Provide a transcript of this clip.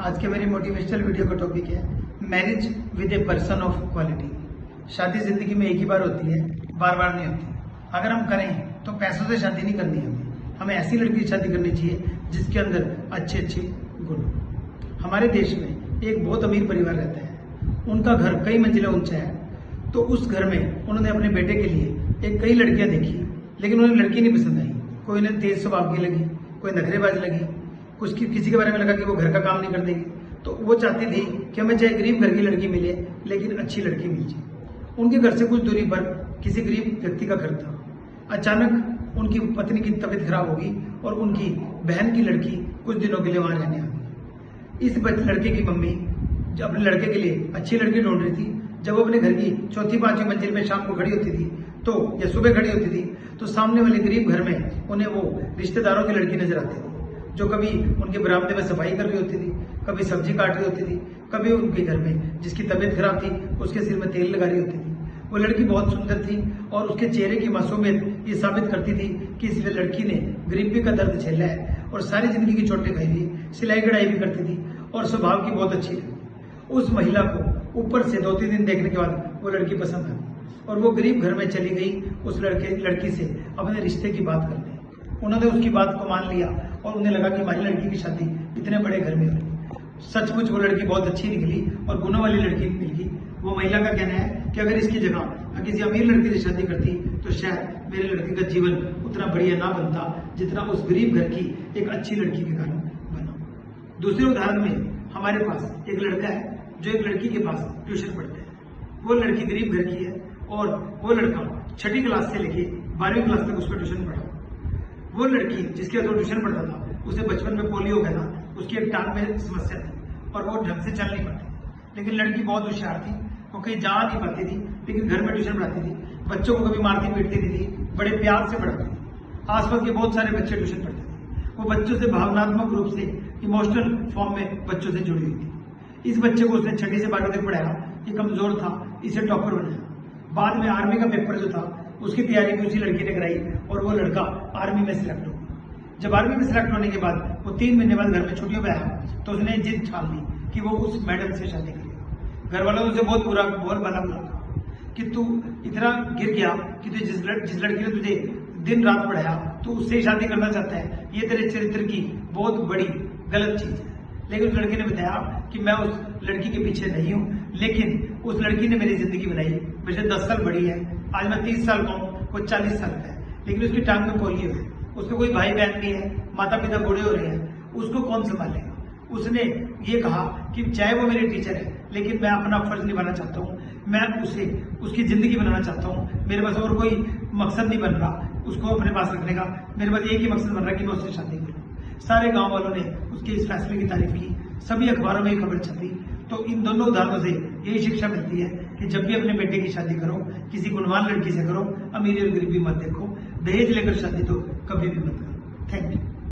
आज के मेरी मोटिवेशनल वीडियो का टॉपिक है marriage with a person of quality. शादी जिंदगी में एक ही बार होती है, बार बार नहीं होती। अगर हम करें तो पैसों से शादी नहीं करनी है, हमें ऐसी लड़की की शादी करनी चाहिए जिसके अंदर अच्छे अच्छे गुण हो। हमारे देश में एक बहुत अमीर परिवार रहता है, उनका घर कई मंजिलें ऊंचा है। तो उस घर में उन्होंने अपने बेटे के लिए एक कई लड़कियां देखी, लेकिन उन्हें लड़की नहीं पसंद आई। कोई उन्हें तेज स्वभाव की लगी, कोई नखरेबाज लगी, कुछ किसी के बारे में लगा कि वो घर का काम नहीं कर देगी। तो वो चाहती थी कि हमें चाहे गरीब घर की लड़की मिले लेकिन अच्छी लड़की मिल जाए। उनके घर से कुछ दूरी पर किसी गरीब व्यक्ति का घर था। अचानक उनकी पत्नी की तबीयत खराब होगी और उनकी बहन की लड़की कुछ दिनों के लिए वहां रहने आ गई। इस लड़के की मम्मी जब अपने लड़के के लिए अच्छी लड़की ढूंढ रही थी, जब वो अपने घर की चौथी पांचवी मंजिल में शाम को खड़ी होती थी तो या सुबह खड़ी होती थी तो सामने वाले गरीब घर में उन्हें वो रिश्तेदारों की लड़की नजर आती थी, जो कभी उनके बरामदे में सफाई कर रही होती थी, कभी सब्जी काट रही होती थी, कभी उनके घर में जिसकी तबीयत खराब थी उसके सिर में तेल लगा रही होती थी। वो लड़की बहुत सुंदर थी और उसके चेहरे की मासूमियत ये साबित करती थी कि इस लड़की ने गरीबी का दर्द झेला है और सारी जिंदगी की चोटें खाई हुई, सिलाई कढ़ाई भी करती थी और स्वभाव की बहुत अच्छी थी। उस महिला को ऊपर से 2-3 दिन देखने के बाद वो लड़की पसंद आई और वो गरीब घर में चली गई उस लड़की से अपने रिश्ते की बात करने। उन्होंने उसकी बात को मान लिया और उन्हें लगा कि हमारी लड़की की शादी इतने बड़े घर में होगी। सचमुच वो लड़की बहुत अच्छी निकली और गुणों वाली लड़की मिल गई। वो महिला का कहना है कि अगर इसकी जगह किसी अमीर लड़की से शादी करती तो शायद मेरे लड़की का जीवन उतना बढ़िया ना बनता जितना उस गरीब घर की एक अच्छी लड़की के कारण बना। दूसरे उदाहरण में हमारे पास एक लड़का है जो एक लड़की के पास ट्यूशन पढ़ता है। वो लड़की गरीब घर की है और वो लड़का 6ठी क्लास से लेके 12वीं क्लास तक उसका ट्यूशन पढ़ा। वो लड़की जिसके साथ वो ट्यूशन पढ़ता था उसे बचपन में पोलियो हो गया था, उसकी एक टांग में समस्या थी और वो ढंग से चल नहीं पाती। लेकिन लड़की बहुत होशियार थी, वो कहीं जा नहीं पाती थी लेकिन घर में ट्यूशन पढ़ाती थी। बच्चों को कभी मारती पीटती नहीं थी, बड़े प्यार से पढ़ाती थी। आसपास के बहुत सारे बच्चे ट्यूशन पढ़ते थे। वो बच्चों से भावनात्मक रूप से इमोशनल फॉर्म में बच्चों से जुड़ी हुई थी। इस बच्चे को उसने 6ठी से 12वीं तक पढ़ाया, ये कमजोर था, इसे टॉपर बनाया। बाद में आर्मी का पेपर जो था उसकी तैयारी भी उसी लड़की ने कराई और वो लड़का आर्मी में सिलेक्ट हो गया। जब आर्मी में सिलेक्ट होने के बाद वो 3 महीने बाद घर में छुट्टियों पे आया तो उसने जिद ठान ली कि वो उस मैडम से शादी करेगा। घर वालों ने उसे बहुत बुरा बोला कि तू इतना गिर गया कि तुझे जिस लड़की ने तुझे दिन रात पढ़ाया तो उससे ही शादी करना चाहता है, ये तेरे चरित्र की बहुत बड़ी गलत चीज है। लेकिन उस लड़के ने बताया कि मैं उस लड़की के पीछे नहीं हूं, लेकिन उस लड़की ने मेरी जिंदगी बनाई। मुझे 10 साल बड़ी है, आज मैं 30 साल का हूं, वो 40 साल का है, लेकिन उसकी टांग में पोलियो है, उसको कोई भाई बहन नहीं है, माता पिता बूढ़े हो रहे हैं, उसको कौन संभालेगा। उसने ये कहा कि चाहे वो मेरी टीचर है लेकिन मैं अपना फर्ज निभाना चाहता हूँ, मैं उसे उसकी जिंदगी बनाना चाहता हूँ। मेरे पास और कोई मकसद नहीं बन रहा उसको अपने पास रखने का, मेरे पास एक ही मकसद बन रहा कि मैं उससे शादी करूँ। सारे गांव वालों ने उसके इस फैसले की तारीफ की, सभी अखबारों में खबर छपी। तो इन दोनों उदाहरणों से यही शिक्षा मिलती है कि जब भी अपने बेटे की शादी करो किसी गुणवान लड़की से करो, अमीरी और गरीबी मत देखो, दहेज लेकर शादी तो कभी भी मत करो। Thank you.